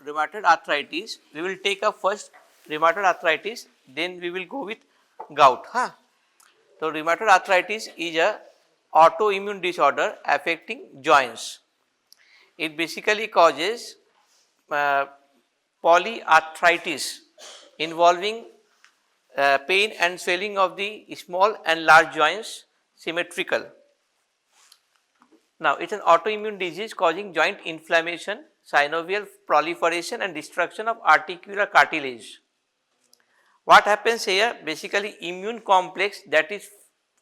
rheumatoid arthritis, we will take up first rheumatoid arthritis, then we will go with gout. So, rheumatoid arthritis is a autoimmune disorder affecting joints. It basically causes polyarthritis involving pain and swelling of the small and large joints symmetrical. Now, it is an autoimmune disease causing joint inflammation, synovial proliferation and destruction of articular cartilage. What happens here? Basically, immune complex that is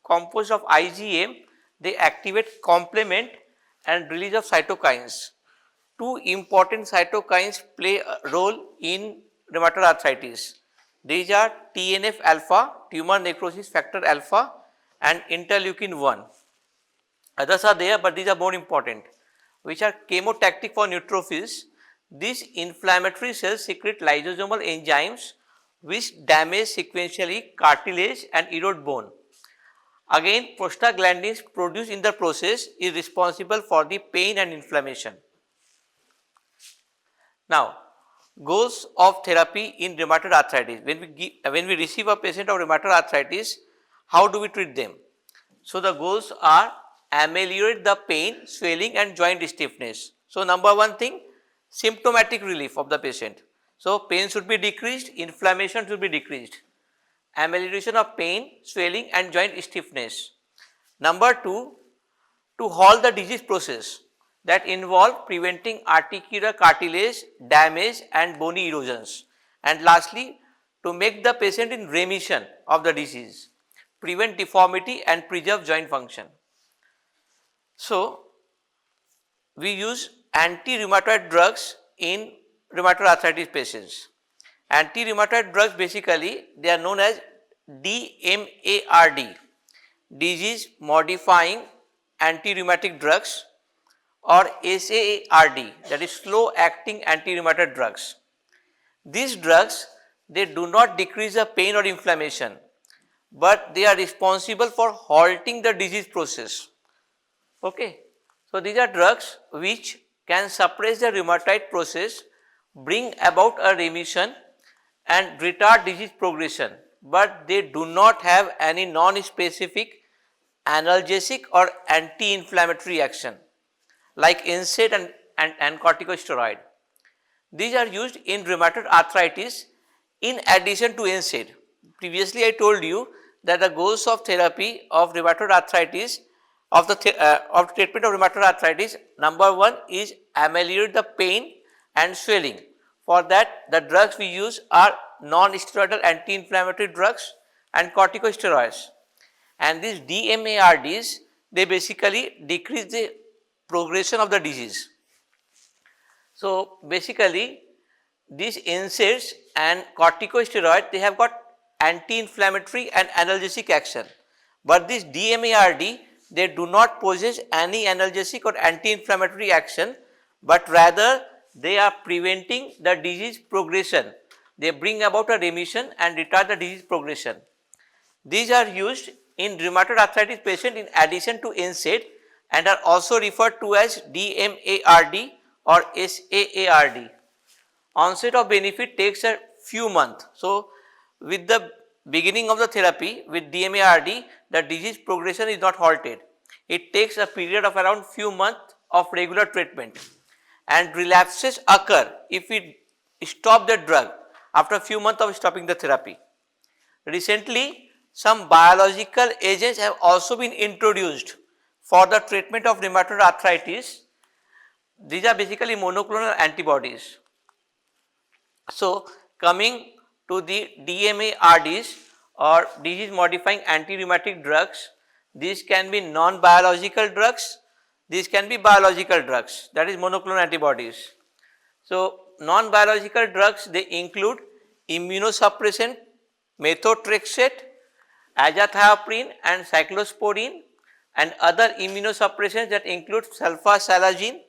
composed of IgM, they activate complement and release of cytokines. Two important cytokines play a role in rheumatoid arthritis. These are TNF-alpha, tumor necrosis factor alpha, and Interleukin-1. Others are there, but these are more important, which are chemotactic for neutrophils. These inflammatory cells secrete lysosomal enzymes which damage sequentially cartilage and erode bone. Again, prostaglandins produced in the process is responsible for the pain and inflammation. Now, goals of therapy in rheumatoid arthritis. When we receive a patient of rheumatoid arthritis, how do we treat them? So, the goals are ameliorate the pain, swelling and joint stiffness. So, number one thing, symptomatic relief of the patient. So, pain should be decreased, inflammation should be decreased. Amelioration of pain, swelling and joint stiffness. Number two, to halt the disease process that involve preventing articular cartilage damage and bony erosions. And lastly, to make the patient in remission of the disease, prevent deformity and preserve joint function. So, we use anti-rheumatoid drugs in rheumatoid arthritis patients. Anti-rheumatoid drugs basically they are known as DMARD, disease modifying anti-rheumatic drugs, or SAARD, that is slow acting anti-rheumatoid drugs. These drugs they do not decrease the pain or inflammation, but they are responsible for halting the disease process. Okay. So, these are drugs which can suppress the rheumatoid process, bring about a remission and retard disease progression, but they do not have any non-specific analgesic or anti-inflammatory action like NSAID and corticosteroid. These are used in rheumatoid arthritis in addition to NSAID. Previously, I told you that the goals of therapy of rheumatoid arthritis of treatment of rheumatoid arthritis, number one is ameliorate the pain and swelling. For that, the drugs we use are non-steroidal anti-inflammatory drugs and corticosteroids. And these DMARDs, they basically decrease the progression of the disease. So, basically these NSAIDs and corticosteroids, they have got anti-inflammatory and analgesic action, but this DMARD, they do not possess any analgesic or anti-inflammatory action, but rather they are preventing the disease progression. They bring about a remission and retard the disease progression. These are used in rheumatoid arthritis patient in addition to NSAID and are also referred to as DMARD or SAARD. Onset of benefit takes a few months. So, with the beginning of the therapy with DMARD, the disease progression is not halted. It takes a period of around few months of regular treatment, and relapses occur if we stop the drug after a few months of stopping the therapy. Recently, some biological agents have also been introduced for the treatment of rheumatoid arthritis. These are basically monoclonal antibodies. So, coming to the DMARDs or disease modifying anti-rheumatic drugs, these can be non-biological drugs, these can be biological drugs, that is monoclonal antibodies. So, non-biological drugs they include immunosuppressant, methotrexate, azathioprine and cyclosporine, and other immunosuppressants that include sulfasalazine,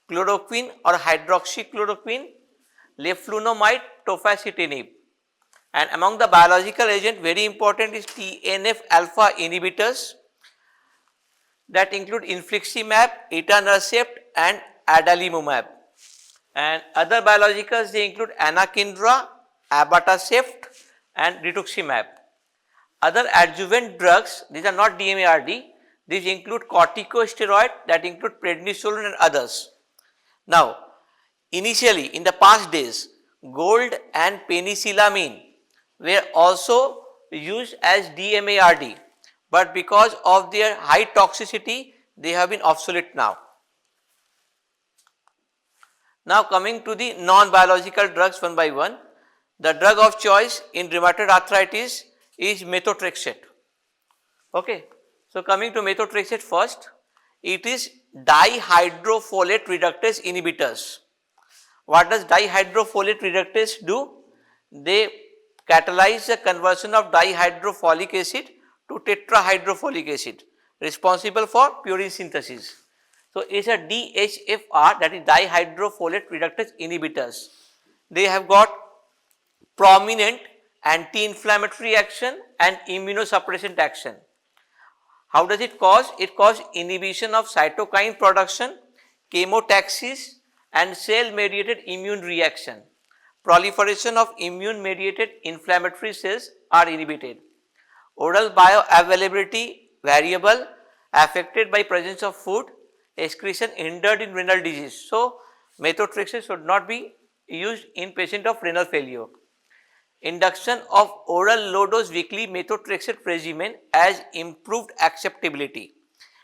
chloroquine or hydroxychloroquine, leflunomide, tofacitinib. And among the biological agent, very important is TNF-alpha inhibitors that include Infliximab, etanercept and Adalimumab. And other biologicals, they include anakinra, abatacept and rituximab. Other adjuvant drugs, these are not DMARD, these include corticosteroid, that include prednisolone and others. Now, initially in the past days, gold and penicillamine were also used as DMARD, but because of their high toxicity, they have been obsolete now. Now coming to the non-biological drugs one by one, the drug of choice in rheumatoid arthritis is methotrexate. Okay. So coming to methotrexate first, it is dihydrofolate reductase inhibitors. What does dihydrofolate reductase do? They catalyze the conversion of dihydrofolic acid to tetrahydrofolic acid, responsible for purine synthesis. So it is a DHFR, that is dihydrofolate reductase inhibitors. They have got prominent anti-inflammatory action and immunosuppressant action. How does it cause? It causes inhibition of cytokine production, chemotaxis and cell mediated immune reaction. Proliferation of immune mediated inflammatory cells are inhibited. Oral bioavailability variable affected by presence of food, excretion hindered in renal disease. So, methotrexate should not be used in patient of renal failure. Induction of oral low dose weekly methotrexate regimen as improved acceptability.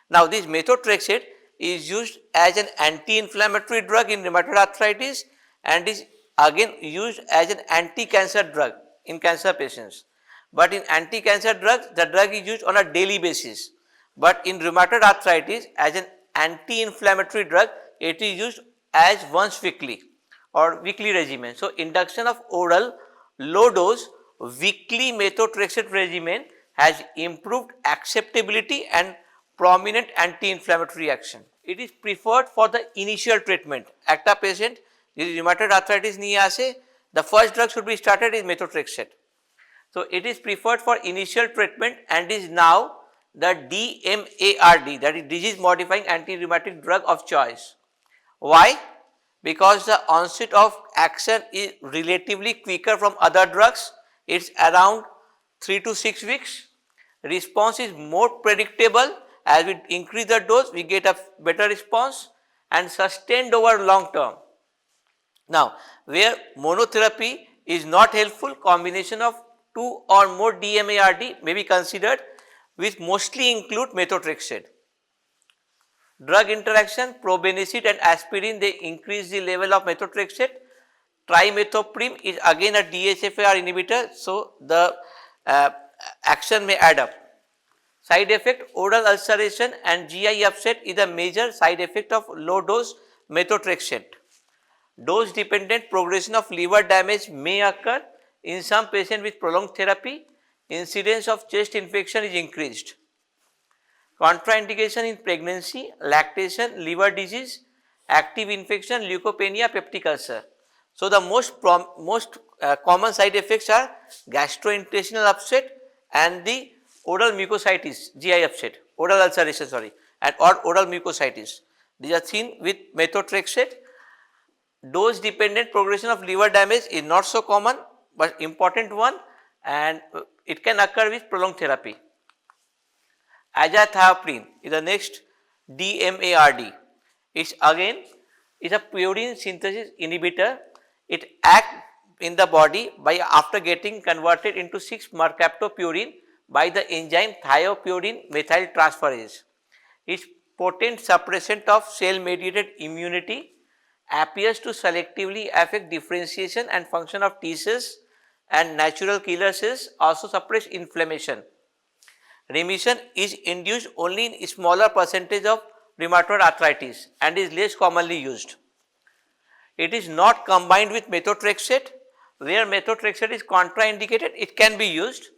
Now, this methotrexate is used as an anti-inflammatory drug in rheumatoid arthritis and is again used as an anti-cancer drug in cancer patients. But in anti-cancer drugs, the drug is used on a daily basis. But in rheumatoid arthritis, as an anti-inflammatory drug, it is used as once weekly or weekly regimen. So, induction of oral low dose weekly methotrexate regimen has improved acceptability and prominent anti-inflammatory action. It is preferred for the initial treatment. একটা patient যদি rheumatoid arthritis নিয়ে আসে, the first drug should be started is methotrexate. So, it is preferred for initial treatment and is now the DMARD, that is disease modifying anti-rheumatic drug of choice. Why? Because the onset of action is relatively quicker from other drugs, it is around 3 to 6 weeks. Response is more predictable. As we increase the dose, we get a better response and sustained over long term. Now, where monotherapy is not helpful, combination of 2 or more DMARD may be considered, which mostly include methotrexate. Drug interaction, probenecid and aspirin, they increase the level of methotrexate. Trimethoprim is again a DHFR inhibitor, so the action may add up. Side effect, oral ulceration and GI upset is a major side effect of low dose methotrexate. Dose dependent progression of liver damage may occur in some patients with prolonged therapy. Incidence of chest infection is increased. Contraindication in pregnancy, lactation, liver disease, active infection, leukopenia, peptic ulcer. So, the most common side effects are gastrointestinal upset and the oral mucositis, GI upset, oral ulceration and or oral mucositis. These are seen with methotrexate. Dose dependent progression of liver damage is not so common, but important one, and it can occur with prolonged therapy. Azathioprine is the next DMARD. It's again is a purine synthesis inhibitor. It acts in the body by after getting converted into 6-mercaptopurine by the enzyme thiopurine methyltransferase. Its potent suppressant of cell mediated immunity appears to selectively affect differentiation and function of T cells, and natural killer cells also suppress inflammation. Remission is induced only in smaller percentage of rheumatoid arthritis and is less commonly used. It is not combined with methotrexate. Where methotrexate is contraindicated, it can be used.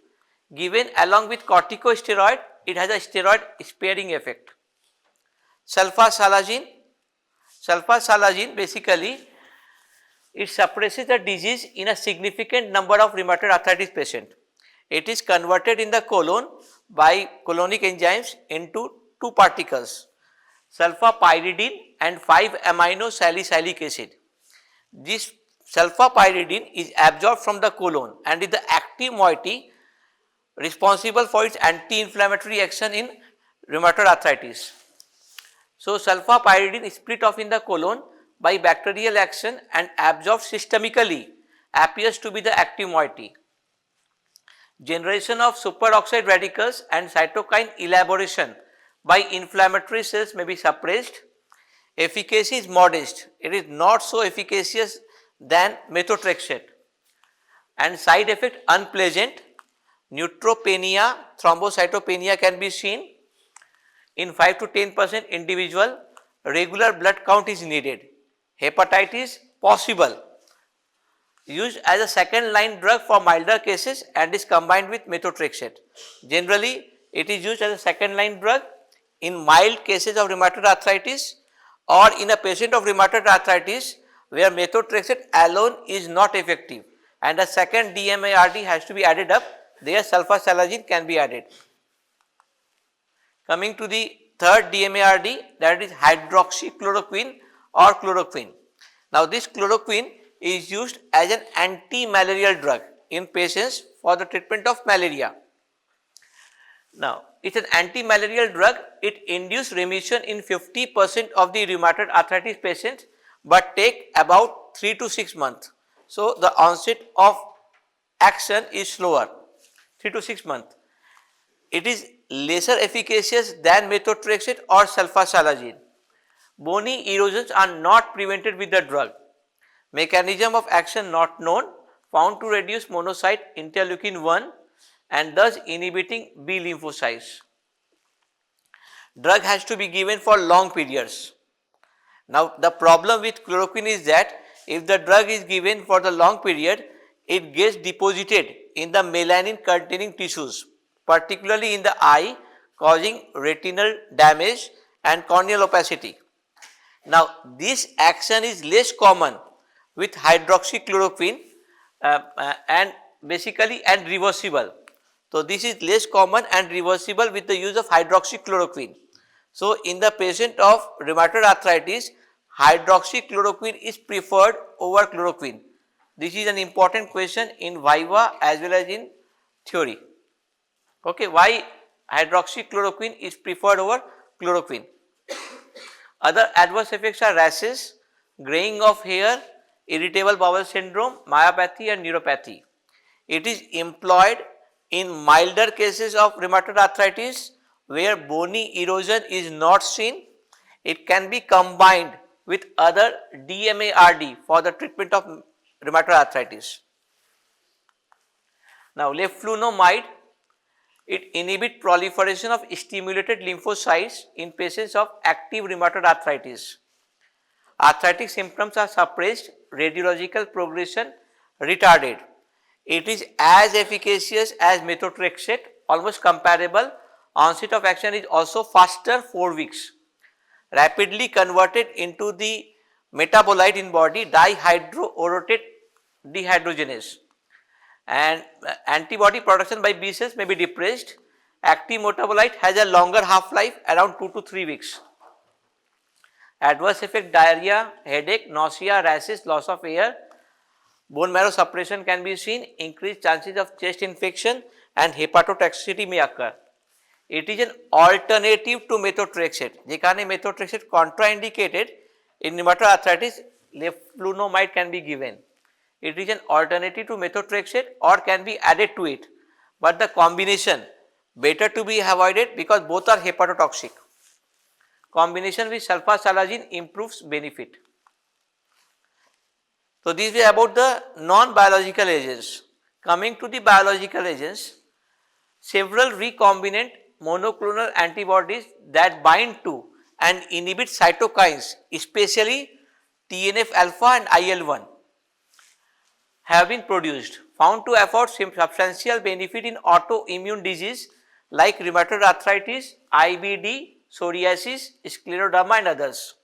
Given along with corticosteroid, it has a steroid sparing effect. Sulfasalazine basically it suppresses the disease in a significant number of rheumatoid arthritis patients. It is converted in the colon by colonic enzymes into two particles, sulfapyridine and 5-amino salicylic acid. This sulfapyridine is absorbed from the colon and is the active moiety responsible for its anti-inflammatory action in rheumatoid arthritis. So, sulfapyridine is split off in the colon by bacterial action and absorbed systemically, appears to be the active moiety. Generation of superoxide radicals and cytokine elaboration by inflammatory cells may be suppressed. Efficacy is modest, it is not so efficacious than methotrexate, and side effect unpleasant. Neutropenia, thrombocytopenia can be seen in 5 to 10% individual. Regular blood count is needed. Hepatitis possible. Used as a second line drug for milder cases and is combined with methotrexate. Generally, it is used as a second line drug in mild cases of rheumatoid arthritis or in a patient of rheumatoid arthritis where methotrexate alone is not effective and a second DMARD has to be added up. There sulfasalazine can be added. Coming to the third DMARD, that is hydroxychloroquine or chloroquine. Now this chloroquine is used as an anti-malarial drug in patients for the treatment of malaria. Now it is an anti-malarial drug, it induces remission in 50% of the rheumatoid arthritis patients but take about 3 to 6 months. So the onset of action is slower, 3 to 6 months. It is lesser efficacious than methotrexate or sulfasalazine. Bony erosions are not prevented with the drug. Mechanism of action not known, found to reduce monocyte interleukin-1 and thus inhibiting B lymphocytes. Drug has to be given for long periods. Now the problem with chloroquine is that if the drug is given for the long period, it gets deposited in the melanin containing tissues, particularly in the eye, causing retinal damage and corneal opacity. Now this action is less common with hydroxychloroquine and reversible. So this is less common and reversible with the use of hydroxychloroquine. So in the patient of rheumatoid arthritis, hydroxychloroquine is preferred over chloroquine. This is an important question in viva as well as in theory. Okay, why hydroxychloroquine is preferred over chloroquine? Other adverse effects are rashes, graying of hair, irritable bowel syndrome, myopathy and neuropathy. It is employed in milder cases of rheumatoid arthritis where bony erosion is not seen. It can be combined with other DMARD for the treatment of rheumatoid arthritis. Now leflunomide, it inhibits proliferation of stimulated lymphocytes in patients of active rheumatoid arthritis. Arthritic symptoms are suppressed, radiological progression retarded. It is as efficacious as methotrexate, almost comparable. Onset of action is also faster, 4 weeks. Rapidly converted into the metabolite in body, dihydroorotate dehydrogenase, and antibody production by B cells may be depressed. Active metabolite has a longer half-life, around 2 to 3 weeks. Adverse effect: diarrhea, headache, nausea, rashes, loss of hair, bone marrow suppression can be seen, increased chances of chest infection and hepatotoxicity may occur. It is an alternative to methotrexate. যেখানে methotrexate contraindicated, in rheumatoid arthritis leflunomide can be given. It is an alternative to methotrexate or can be added to it, but the combination better to be avoided because both are hepatotoxic. Combination with sulfasalazine improves benefit. So this is about the non-biological agents. Coming to the biological agents, several recombinant monoclonal antibodies that bind to and inhibit cytokines, especially TNF-alpha and IL-1, have been produced, found to afford substantial benefit in autoimmune disease like rheumatoid arthritis, IBD, psoriasis, scleroderma and others.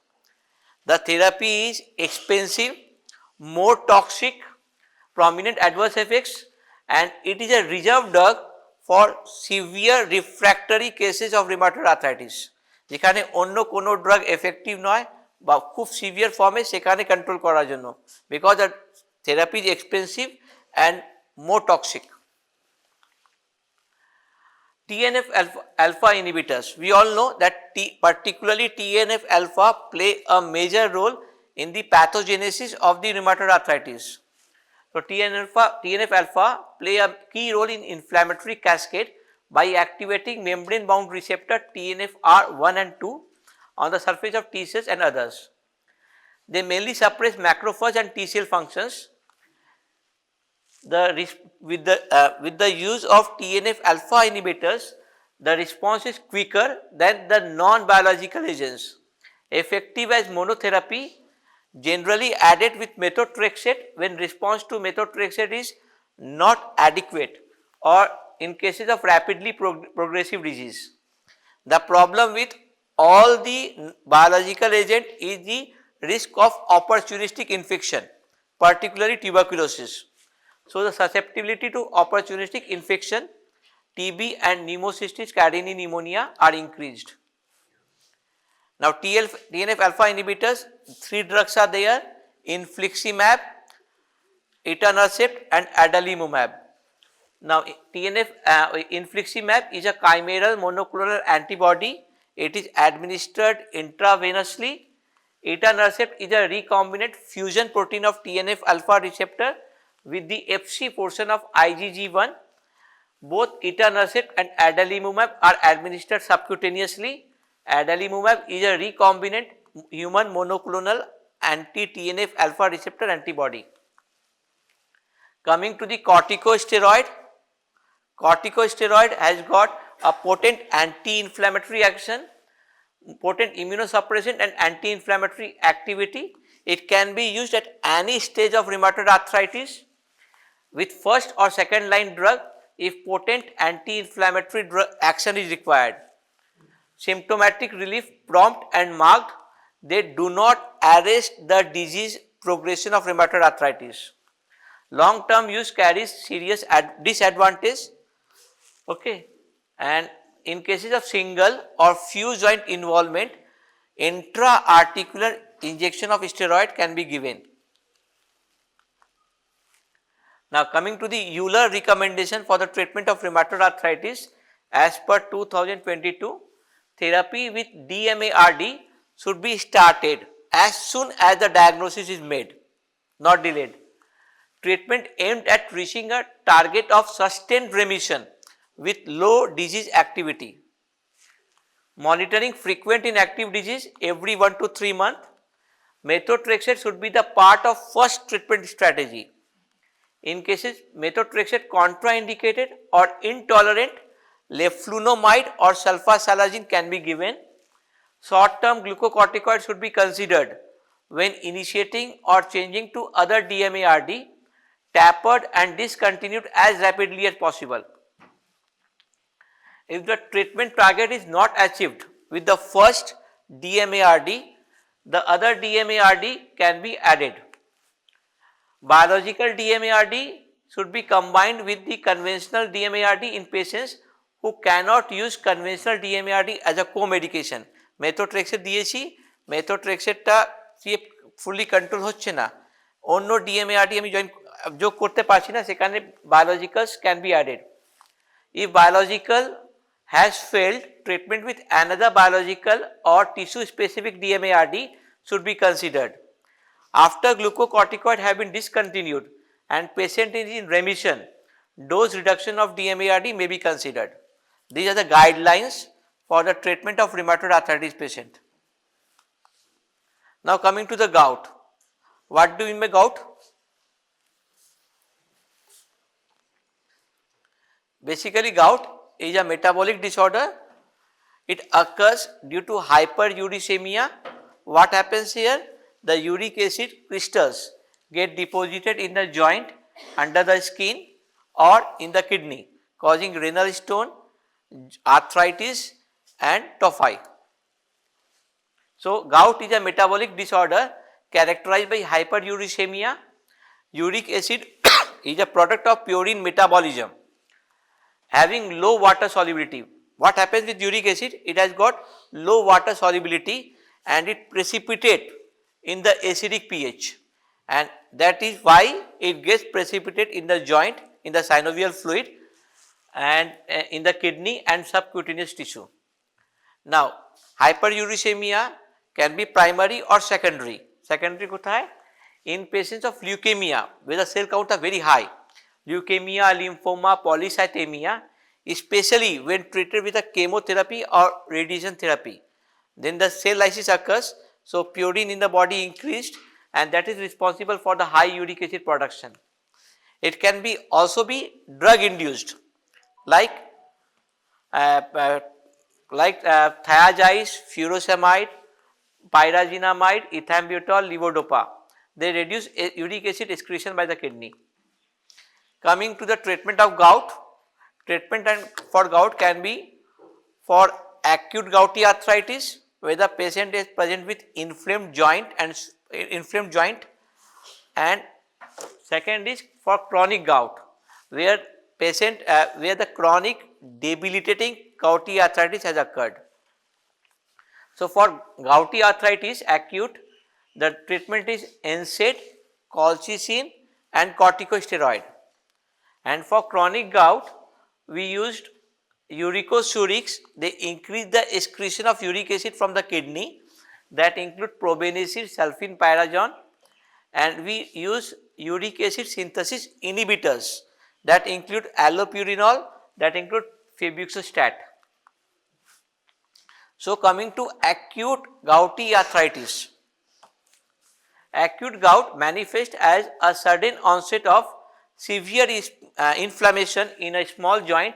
The therapy is expensive, more toxic, prominent adverse effects, and it is a reserved drug for severe refractory cases of rheumatoid arthritis. যেখানে অন্য কোনো drug effective নয় বা খুব severe ফর্মে সেখানে control করার জন্য, because the therapy is expensive and more toxic. TNF-alpha inhibitors. We all know that particularly TNF-alpha play a major role in the pathogenesis of the rheumatoid arthritis. So, TNF-alpha play a key role in inflammatory cascade by activating membrane bound receptor TNFR1 and 2 on the surface of T cells and others. They mainly suppress macrophage and T cell functions. With the use of TNF-alpha inhibitors, the response is quicker than the non-biological agents. Effective as monotherapy, generally added with methotrexate when response to methotrexate is not adequate or in cases of rapidly progressive disease. The problem with all the biological agent is the risk of opportunistic infection, particularly tuberculosis. So, the susceptibility to opportunistic infection, TB and pneumocystis carinii pneumonia are increased. Now, TNF-alpha inhibitors, 3 drugs are there: Infliximab, etanercept and Adalimumab. Now, Infliximab is a chimeral monoclonal antibody. It is administered intravenously. Etanercept is a recombinant fusion protein of TNF-alpha receptor with the Fc portion of IgG1. Both etanercept and Adalimumab are administered subcutaneously. Adalimumab is a recombinant human monoclonal anti-TNF-alpha receptor antibody. Coming to the corticosteroid, corticosteroid has got a potent anti-inflammatory action, potent immunosuppressant and anti-inflammatory activity. It can be used at any stage of rheumatoid arthritis with first or second line drug if potent anti-inflammatory drug action is required. Symptomatic relief prompt and marked. They do not arrest the disease progression of rheumatoid arthritis. Long term use carries serious disadvantage. Okay. And in cases of single or few joint involvement, intra-articular injection of steroid can be given. Now, coming to the EULAR recommendation for the treatment of rheumatoid arthritis, as per 2022, therapy with DMARD should be started as soon as the diagnosis is made, not delayed. Treatment aimed at reaching a target of sustained remission with low disease activity. Monitoring frequent in active disease every 1 to 3 months. Methotrexate should be the part of first treatment strategy. In cases methotrexate contraindicated or intolerant, Leflunomide or Sulfasalazine can be given. Short-term glucocorticoids should be considered when initiating or changing to other DMARD, tapered and discontinued as rapidly as possible. If the treatment target is not achieved with the first DMARD, the other DMARD can be added. Biological DMARD should be combined with the conventional DMARD in patients who cannot use conventional DMARD as a co-medication. Methotrexate দিয়েছি, methotrexateটা fully control হচ্ছে না, অন্য DMARD আমি যোগ করতে পারছি না, সেখানে biologicals can be added. If biological has failed, treatment with another biological or tissue specific DMARD should be considered. After glucocorticoid have been discontinued and patient is in remission, dose reduction of DMARD may be considered. These are the guidelines for the treatment of rheumatoid arthritis patient. Now, coming to the gout. What do we mean by gout? Basically, gout is a metabolic disorder. It occurs due to hyperuricemia. What happens here? The uric acid crystals get deposited in the joint, under the skin or in the kidney, causing renal stone, arthritis and tophi. So, gout is a metabolic disorder characterized by hyperuricemia. Uric acid is a product of purine metabolism having low water solubility. What happens with uric acid? It has got low water solubility and it precipitates in the acidic pH, and that is why it gets precipitated in the joint, in the synovial fluid, and in the kidney and subcutaneous tissue. Now, hyperuricemia can be primary or secondary. Secondary kothay? In patients of leukemia where the cell count are very high, leukemia, lymphoma, polycythemia, especially when treated with a chemotherapy or radiation therapy, then the cell lysis occurs, so purine in the body increased, and that is responsible for the high uric acid production. It can be also be drug induced, like thiazides, furosemide, pyrazinamide, ethambutol, levodopa. They reduce uric acid excretion by the kidney. Coming to the treatment of gout, treatment for gout can be for acute gouty arthritis, where the patient is present with inflamed joint, and second is for chronic gout, where where the chronic debilitating gouty arthritis has occurred. So, for gouty arthritis acute, the treatment is NSAID, colchicine and corticosteroid, and for chronic gout we used uricosurics. They increase the excretion of uric acid from the kidney, that include probenecid, sulfenpyrazone, and we use uric acid synthesis inhibitors, that include allopurinol, that include febuxostat. So, coming to acute gouty arthritis. Acute gout manifests as a sudden onset of severe inflammation in a small joint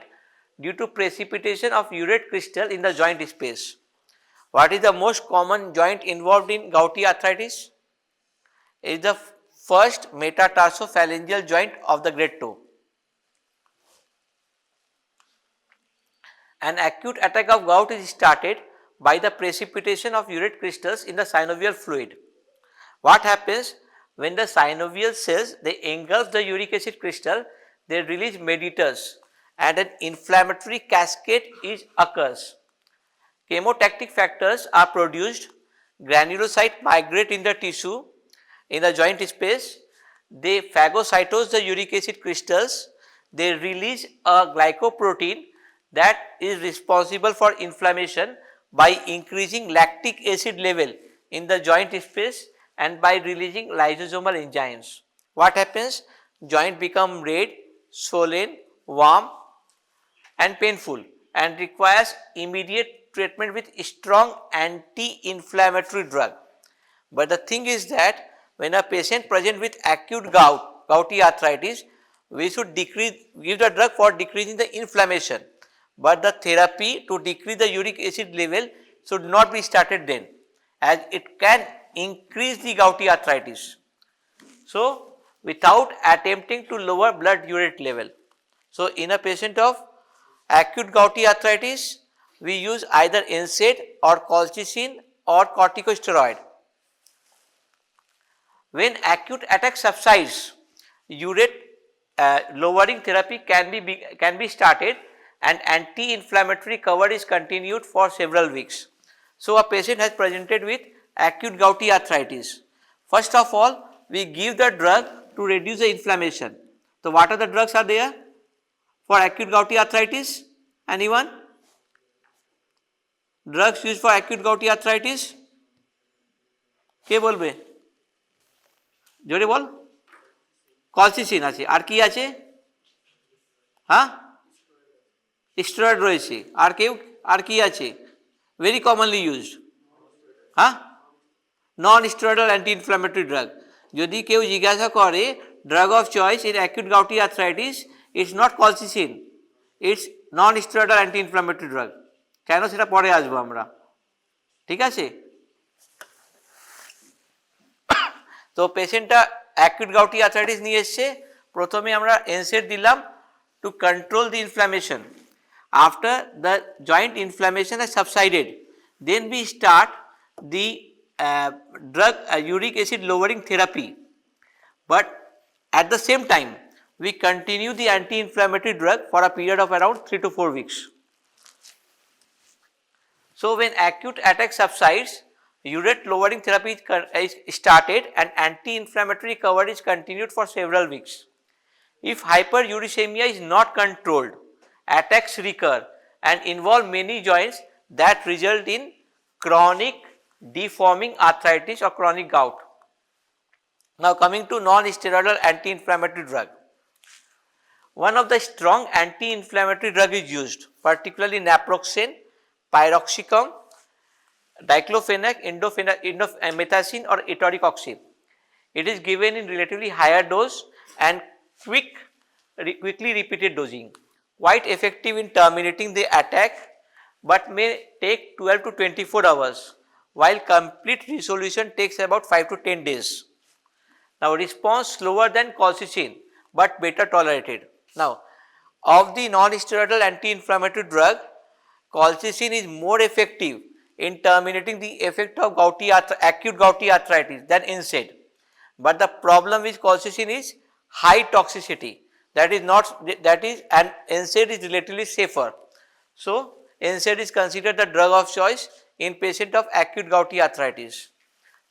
due to precipitation of urate crystal in the joint space. What is the most common joint involved in gouty arthritis? It is the first metatarsophalangeal joint of the great toe. An acute attack of gout is started by the precipitation of urate crystals in the synovial fluid. What happens when the synovial cells, they engulf the uric acid crystal, they release mediators and an inflammatory cascade occurs. Chemotactic factors are produced, granulocytes migrate in the tissue in the joint space, they phagocytose the uric acid crystals, they release a glycoprotein that is responsible for inflammation by increasing lactic acid level in the joint space and by releasing lysosomal enzymes. What happens? Joint become red, swollen, warm and painful, and requires immediate treatment with strong anti-inflammatory drug. But the thing is that when a patient present with acute gouty arthritis, we should give the drug for decreasing the inflammation, but the therapy to decrease the uric acid level should not be started then, as it can increase the gouty arthritis. So, without attempting to lower blood urate level. So, in a patient of acute gouty arthritis, we use either NSAID or colchicine or corticosteroid. When acute attack subsides, urate lowering therapy can be started and anti-inflammatory cover is continued for several weeks. So, a patient has presented with acute gouty arthritis. First of all, we give the drug to reduce the inflammation. So, what are the drugs are there for acute gouty arthritis? Anyone? Drugs used for acute gouty arthritis? কে বলবে? জোরে বল। কলসিসিন আছে, আর কি আছে? হ্যাঁ, steroid রয়েছে, আর কি আছে? Very commonly used, হ্যাঁ, non steroidal anti inflammatory drug. যদি কেউ জিজ্ঞাসা করে drug of choice in acute gouty arthritis, it's not colchicine, it's non steroidal anti inflammatory drug. কেন সেটা পরে আসবো আমরা, ঠিক আছে? তো পেশেন্টটা অ্যাকিউট গাউটি আর্থ্রাইটিস নিয়ে এসছে, প্রথমে আমরা এনসেড দিলাম to control the inflammation. After the joint inflammation has subsided, then we start the drug uric acid lowering therapy, but at the same time we continue the anti-inflammatory drug for a period of around 3 to 4 weeks. So, when acute attack subsides, Urate lowering therapy is started and anti-inflammatory cover is continued for several weeks. If hyperuricemia is not controlled, attacks recur and involve many joints that result in chronic deforming arthritis or chronic gout. Now coming to non-steroidal anti-inflammatory drug. One of the strong anti-inflammatory drug is used, particularly naproxen, piroxicam, diclofenac, indomethacin or toricoxib. It is given in relatively higher dose and quickly repeated dosing. Quite effective in terminating the attack but may take 12 to 24 hours, while complete resolution takes about 5 to 10 days. Now response slower than colchicine but better tolerated. Now of the non-steroidal anti-inflammatory drug, colchicine is more effective in terminating the effect of acute gouty arthritis than NSAID. But the problem with colchicine is high toxicity, and NSAID is relatively safer. So NSAID is considered the drug of choice in patient of acute gouty arthritis.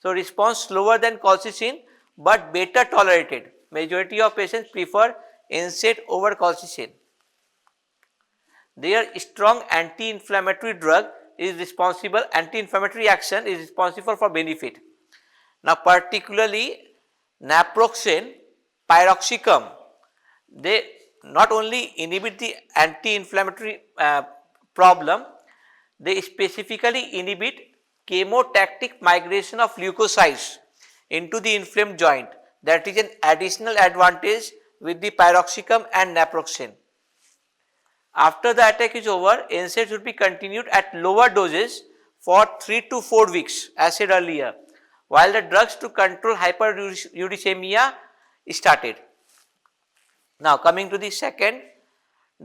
So response slower than colchicine but better tolerated. Majority of patients prefer NSAID over colchicine. Their strong anti-inflammatory action is responsible for benefit. Now particularly naproxen, piroxicam, they not only inhibit the anti-inflammatory problem, they specifically inhibit chemotactic migration of leukocytes into the inflamed joint. That is an additional advantage with the piroxicam and naproxen. After the attack is over, NSAID should be continued at lower doses for 3 to 4 weeks as said earlier, while the drugs to control hyperuricemia started. Now coming to the second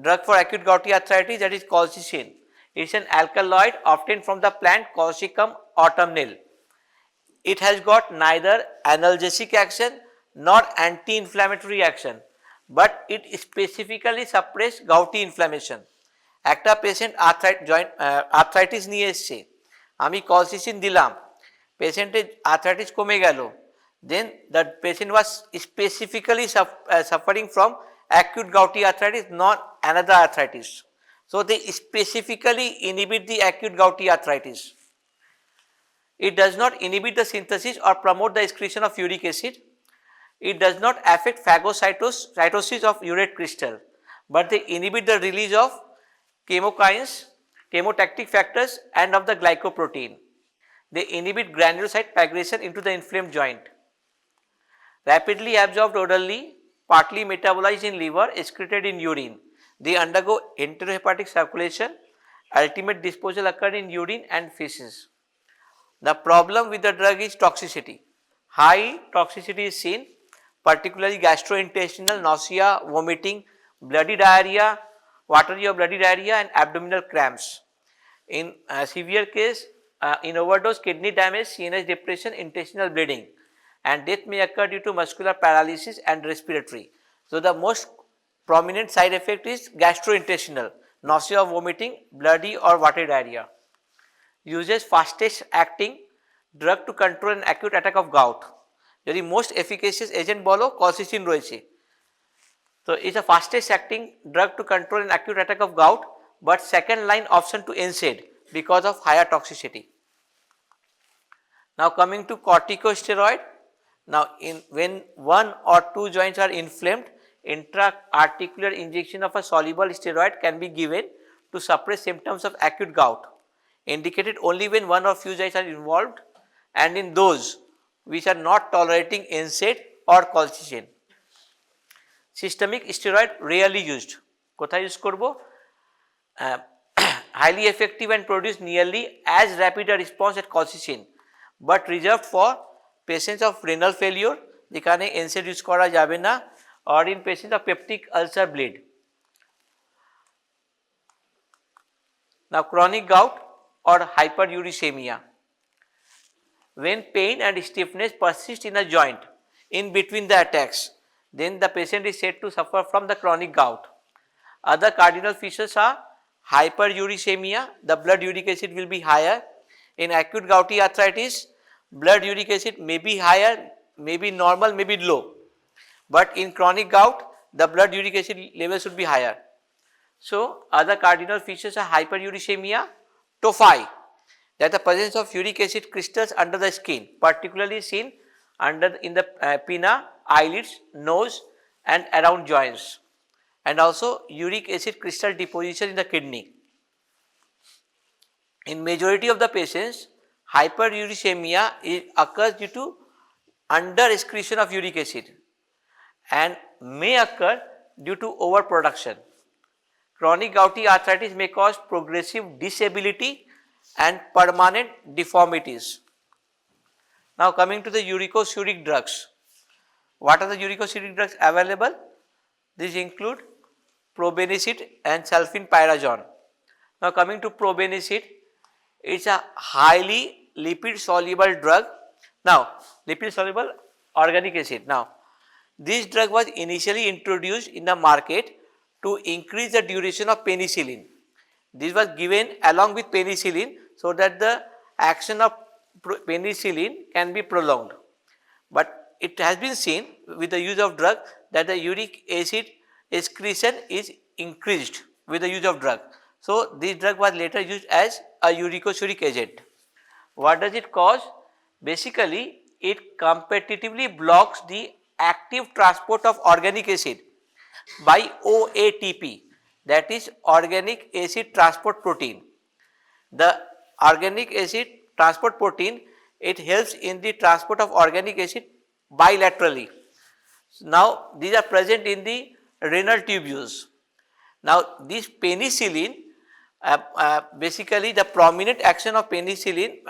drug for acute gouty arthritis, that is colchicine. It is an alkaloid obtained from the plant Colchicum autumnale. It has got neither analgesic action nor anti-inflammatory action, but it specifically suppresses gouty inflammation. একটা patient arthritis নিয়ে এসছে, আমি কলসিসিন দিলাম, পেশেন্টের arthritis কমে গেল, then the patient was specifically suffering from acute gouty arthritis, not another arthritis. So they specifically inhibit the acute gouty arthritis. It does not inhibit the synthesis or promote the excretion of uric acid. It does not affect phagocytosis of urate crystal, but they inhibit the release of chemokines, chemotactic factors and of the glycoprotein. They inhibit granulocyte migration into the inflamed joint. Rapidly absorbed orally, partly metabolized in liver, excreted in urine. They undergo enterohepatic circulation. Ultimate disposal occur in urine and feces. The problem with the drug is toxicity. High toxicity is seen, particularly gastrointestinal, nausea, vomiting, bloody diarrhea, watery or bloody diarrhea and abdominal cramps. In severe case, in overdose, kidney damage, CNS depression, intestinal bleeding, and death may occur due to muscular paralysis and respiratory. So the most prominent side effect is gastrointestinal, nausea, vomiting, bloody or watery diarrhea. Uses fastest acting drug to control an acute attack of gout. যদি most এফিকেসিয়াস agent বলো, কলসিসিন রয়েছে। So it's a fastest acting drug to control an acute attack of gout, but second line option to NSAID because of higher toxicity. Now coming to corticosteroid. Now when one or two joints are inflamed, intra-articular injection of a soluble steroid can be given to suppress symptoms of acute gout, indicated only when one or few joints are involved and in those which are not tolerating NSAID or colchicine. Systemic steroid rarely used. কোথায় use করব? Highly effective and produce nearly as rapid a response as colchicine, but reserved for patients of renal failure, যেখানে NSAID use করা যাবে না, or in patients of peptic ulcer bleed. Now chronic gout or hyperuricemia. When pain and stiffness persist in a joint in between the attacks, then the patient is said to suffer from the chronic gout. Other cardinal features are hyperuricemia, the blood uric acid will be higher, In acute gouty arthritis, blood uric acid may be higher, may be normal, may be low. But in chronic gout, the blood uric acid level should be higher. So, other cardinal features are hyperuricemia, tophi, that the presence of uric acid crystals under the skin, particularly seen in the pinna, eyelids, nose and around joints, and also uric acid crystal deposition in the kidney. In majority of the patients, hyperuricemia occurs due to under excretion of uric acid and may occur due to overproduction. Chronic gouty arthritis may cause progressive disability and permanent deformities. Now coming to the uricosuric drugs. What are the uricosuric drugs available? These include probenecid and sulfenpyrazone. Now coming to probenecid, it's a highly lipid soluble drug. Now lipid soluble organic acid. Now this drug was initially introduced in the market to increase the duration of penicillin. This was given along with penicillin so that the action of penicillin can be prolonged. But it has been seen with the use of drug that the uric acid excretion is increased with the use of drug. So this drug was later used as a uricosuric agent. What does it cause? Basically, it competitively blocks the active transport of organic acid by OATP, that is organic acid transport protein. The organic acid transport protein, it helps in the transport of organic acid bilaterally. Now these are present in the renal tubules. Now this penicillin, basically the prominent action of penicillin,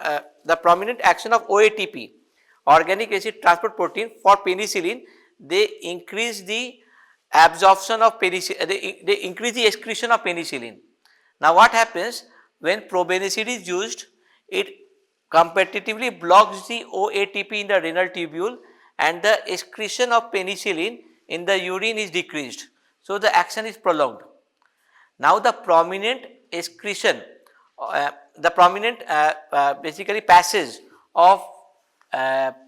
the prominent action of OATP, organic acid transport protein for penicillin, they increase the absorption of penicillin, they increase the excretion of penicillin. Now what happens when probenecid is used? It competitively blocks the OATP in the renal tubule and the excretion of penicillin in the urine is decreased. So the action is prolonged. Now the prominent excretion, basically passage of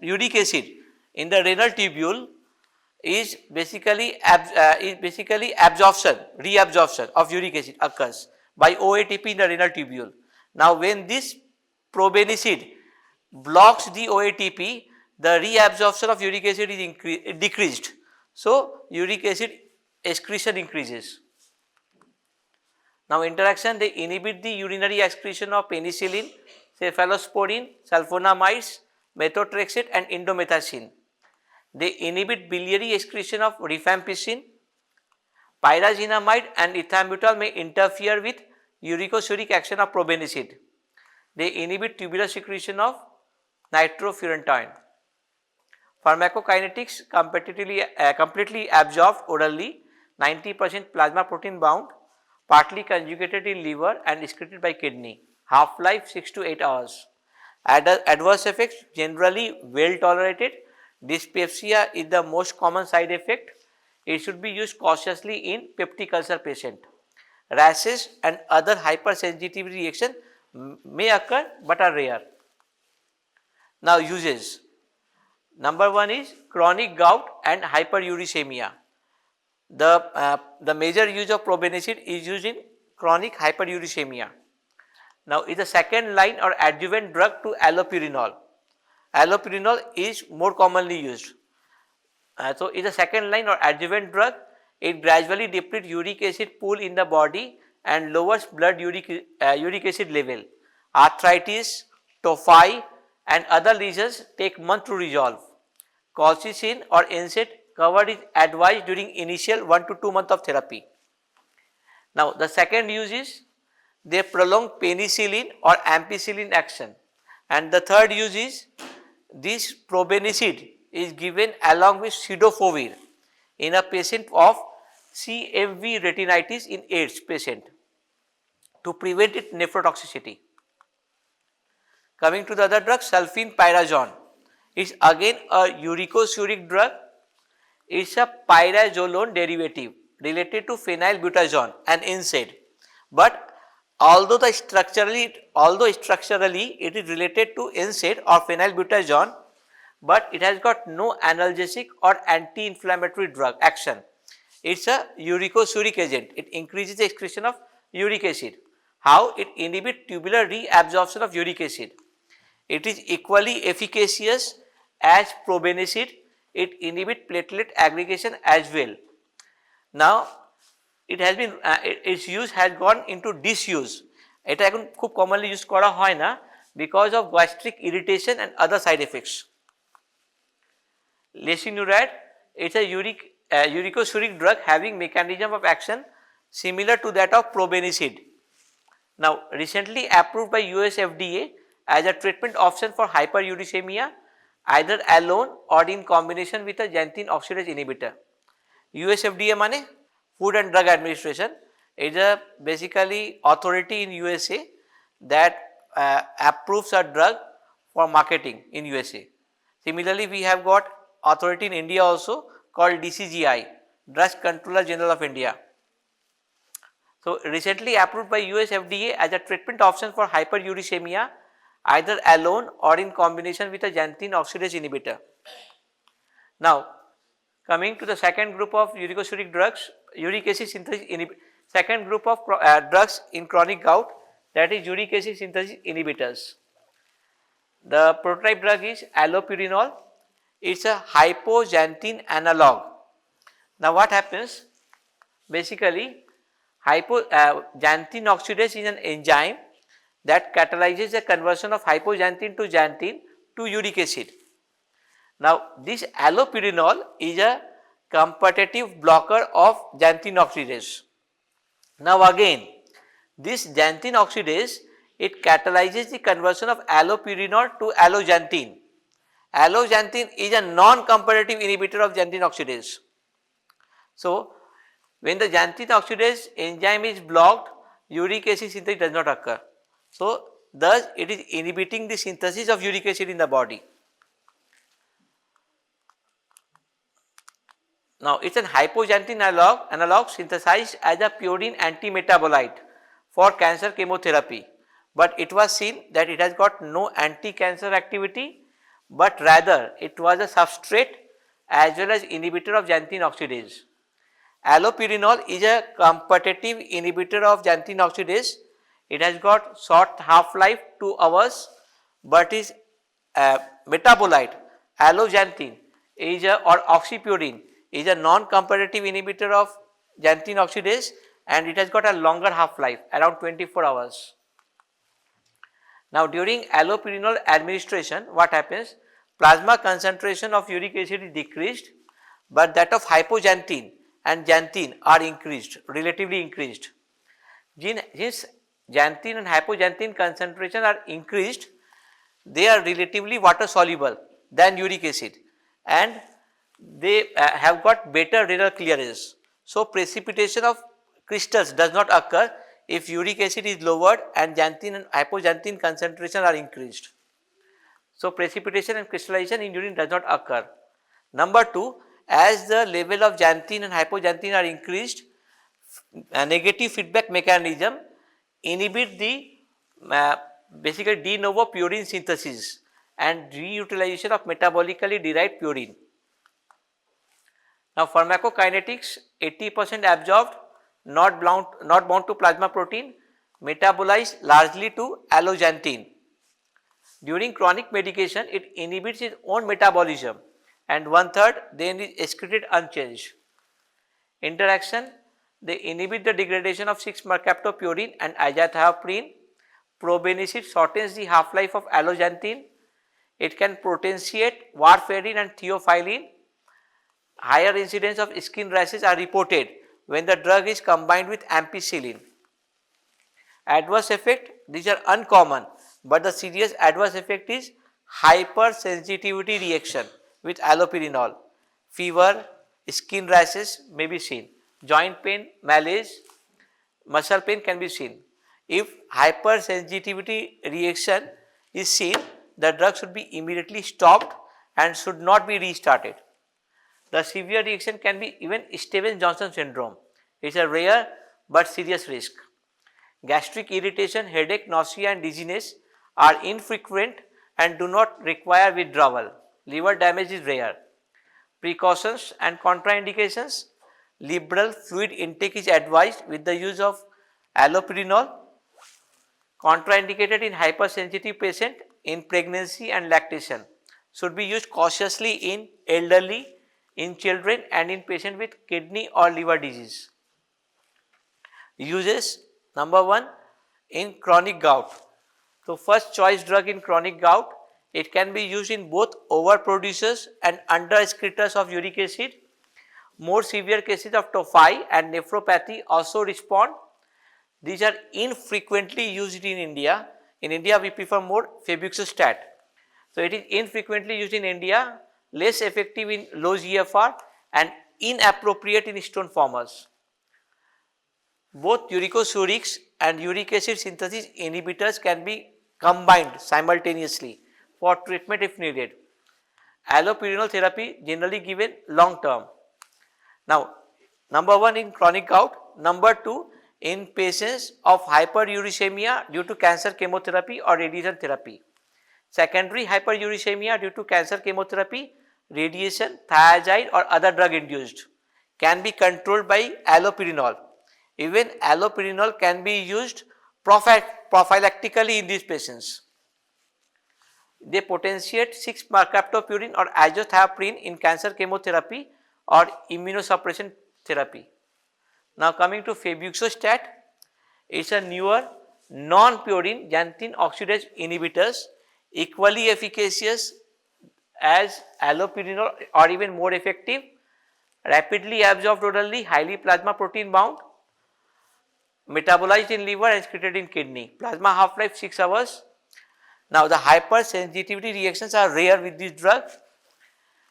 uric acid in the renal tubule is basically reabsorption of uric acid occurs by OATP in the renal tubule. Now when this probenecid blocks the OATP, the reabsorption of uric acid is decreased. So uric acid excretion increases. Now interaction, they inhibit the urinary excretion of penicillin, cephalosporin, sulfonamides, methotrexate and indomethacin. They inhibit biliary excretion of rifampicin. Pyrazinamide and ethambutol may interfere with uricosuric action of probenecid. They inhibit tubular secretion of nitrofurantoin. Pharmacokinetics, completely absorbed orally, 90% plasma protein bound, partly conjugated in liver and excreted by kidney. Half-life 6 to 8 hours. Adverse effects generally well tolerated. Dyspepsia is the most common side effect. It should be used cautiously in peptic ulcer patient. Rashes and other hypersensitivity reaction may occur but are rare. Now uses. Number one is chronic gout and hyperuricemia. The major use of probenecid is used in chronic hyperuricemia. Now is the second line or adjuvant drug to allopurinol. Alopurinol is more commonly used. So is the second line or adjuvant drug. It gradually depletes uric acid pool in the body and lowers blood uric acid level. Arthritis, tophi and other lesions take months to resolve. Colchicine or NSAID covered is advised during initial 1 to 2 months of therapy. Now the second use is they prolong penicillin or ampicillin action, and the third use is this probenecid is given along with cidofovir in a patient of CMV retinitis in AIDS patient to prevent its nephrotoxicity. Coming to the other drug, sulfenpyrazone is again a uricosuric drug. It's a pyrazolone derivative related to phenylbutazone and NSAID, but Although structurally it is related to NSAID or phenylbutazone, but it has got no analgesic or anti-inflammatory drug action. It's a uricosuric agent. It increases the excretion of uric acid. How? It inhibits tubular reabsorption of uric acid. It is equally efficacious as probenecid. It inhibits platelet aggregation as well. Now, it has been its use has gone into disuse. এটা এখন খুব commonly use করা হয় না because of gastric irritation and other side effects. Lesinurad is a uricosuric drug having mechanism of action similar to that of probenecid. Now, recently approved by US FDA as a treatment option for hyperuricemia, either alone or in combination with a xanthine oxidase inhibitor. US FDA মানে Food and Drug Administration is a basically authority in USA that approves a drug for marketing in USA. Similarly, we have got authority in India also called DCGI, Drugs Controller General of India. So, recently approved by US FDA as a treatment option for hyperuricemia, either alone or in combination with a xanthine oxidase inhibitor. Now, coming to the second group of uricosuric drugs, uric acid synthesis inhibitors. Second group of drugs in chronic gout, that is uric acid synthesis inhibitors. The prototype drug is Alopurinol. It's a hypoxanthine analog. Now, what happens? Basically, xanthine oxidase is an enzyme that catalyzes the conversion of hypoxanthine to xanthine to uric acid. Now, this Alopurinol is a competitive blocker of xanthine oxidase. Now, again, this xanthine oxidase, it catalyzes the conversion of allopurinol to alloxanthine. Alloxanthine is a non-competitive inhibitor of xanthine oxidase. So, when the xanthine oxidase enzyme is blocked, uric acid synthesis does not occur. So, thus it is inhibiting the synthesis of uric acid in the body. Now, it is an hypoxanthine analog synthesized as a purine anti-metabolite for cancer chemotherapy, but it was seen that it has got no anti-cancer activity, but rather it was a substrate as well as inhibitor of xanthine oxidase. Allopurinol is a competitive inhibitor of xanthine oxidase. It has got short half-life 2 hours, but is metabolite alloxanthine is or oxypurine is a non-competitive inhibitor of xanthine oxidase, and it has got a longer half-life around 24 hours. Now, during allopurinol administration, what happens? Plasma concentration of uric acid is decreased, but that of hypoxanthine and xanthine are increased, relatively increased. Since xanthine and hypoxanthine concentration are increased, they are relatively water soluble than uric acid, and they have got better renal clearance. So, precipitation of crystals does not occur if uric acid is lowered and xanthine and hypoxanthine concentration are increased. So, precipitation and crystallization in urine does not occur. Number 2, as the level of xanthine and hypoxanthine are increased, a negative feedback mechanism inhibit the basically de novo purine synthesis and reutilization of metabolically derived purine. Now, pharmacokinetics, 80% absorbed, not bound to plasma protein, metabolized largely to alloxanthine. During chronic medication, it inhibits its own metabolism, and 1/3 then is excreted unchanged. Interaction, they inhibit the degradation of 6-mercaptopurine and azathioprine. Probenecid shortens the half-life of alloxanthine. It can potentiate warfarin and theophylline. Higher incidence of skin rashes are reported when the drug is combined with ampicillin. Adverse effect, these are uncommon, but the serious adverse effect is hypersensitivity reaction with allopurinol. Fever, skin rashes may be seen. Joint pain, malaise, muscle pain can be seen. If hypersensitivity reaction is seen, the drug should be immediately stopped and should not be restarted. The severe reaction can be even Stevens-Johnson syndrome. It is a rare but serious risk. gastric irritation, headache, nausea and dizziness are infrequent and do not require withdrawal. Liver damage is rare. Precautions and contraindications: liberal fluid intake is advised with the use of Alopurinol. Contraindicated in hypersensitive patient, in pregnancy and lactation. Should be used cautiously in elderly, in children and in patient with kidney or liver disease. Uses: number 1, in chronic gout. So, first choice drug in chronic gout. It can be used in both overproducers and under-excretors of uric acid. More severe cases of tophi and nephropathy also respond. These are infrequently used in India. In India, we prefer more febuxostat. So, it is infrequently used in India, less effective in low GFR and inappropriate in stone formers. Both uricosurics and uric acid synthesis inhibitors can be combined simultaneously for treatment if needed. Allopurinol therapy generally given long term. Now, number 1 in chronic gout, number 2 in patients of hyperuricemia due to cancer chemotherapy or radiation therapy. Secondary hyperuricemia due to cancer chemotherapy, radiation, thiazide or other drug induced can be controlled by allopurinol. Even allopurinol can be used prophylactically in these patients. They potentiate 6-mercaptopurine or azathioprine in cancer chemotherapy or immunosuppression therapy. Now coming to febuxostat, it is a newer non-purine xanthine oxidase inhibitors, equally efficacious as allopurinol or even more effective, rapidly absorbed orally, highly plasma protein bound, metabolized in liver and excreted in kidney. Plasma half-life 6 hours. Now the hypersensitivity reactions are rare with this drug.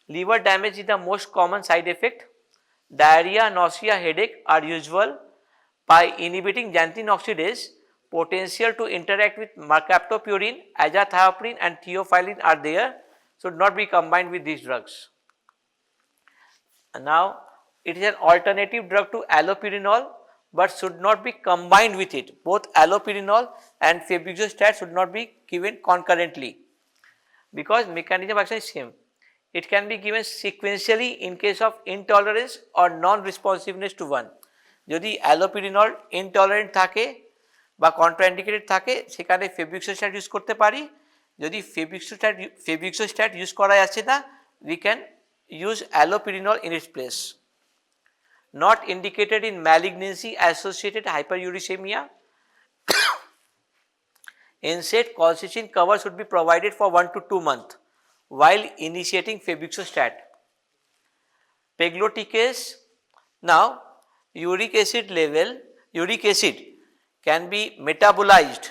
Liver damage is the most common side effect. Diarrhea, nausea, headache are usual. By inhibiting xanthine oxidase, potential to interact with mercaptopurine, azathioprine and theophylline are there, should not be combined with these drugs. And now it is an alternative drug to allopurinol, but should not be combined with it. Both allopurinol and febuxostat should not be given concurrently because mechanism of action is same. It can be given sequentially in case of intolerance or non-responsiveness to one. যদি অ্যালোপিরিনল intolerant থাকে বা contraindicated থাকে সেখানে febuxostat use করতে পারি। যদি febuxostat use করা যাচ্ছে না, we can use allopurinol in its place. Not indicated in malignancy associated hyperuricemia. NSAID colchicine cover should be provided for 1 to 2 months while initiating febuxostat. Pegloticase. Now uric acid can be metabolized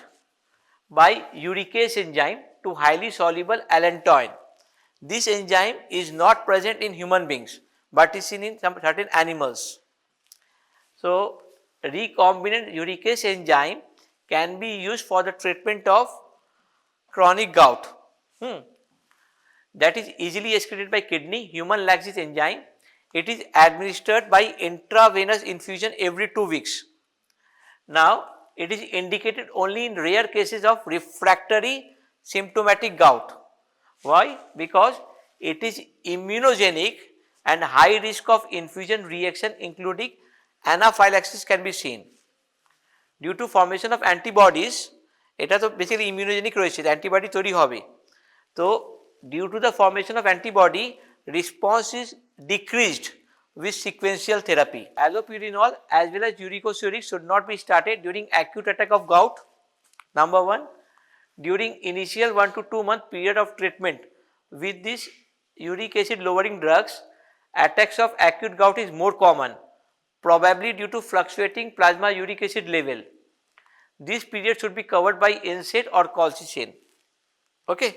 by uricase enzyme to highly soluble allantoin. This enzyme is not present in human beings but is seen in some certain animals. So recombinant uricase enzyme can be used for the treatment of chronic gout. That is easily excreted by kidney. Human lacks this enzyme. It is administered by intravenous infusion every 2 weeks. Now it is indicated only in rare cases of refractory symptomatic gout. Why? Because it is immunogenic and high risk of infusion reaction including anaphylaxis can be seen. Due to formation of antibodies, এটা তো basically immunogenic রয়েছে, antibody তৈরি হবে। তো due to the formation of antibody, response is decreased with sequential therapy. Allopurinol as well as uricosuric should not be started during acute attack of gout. Number 1, during initial 1 to 2 month period of treatment with this uric acid lowering drugs, attacks of acute gout is more common, probably due to fluctuating plasma uric acid level. This period should be covered by NSAID or colchicine. Okay.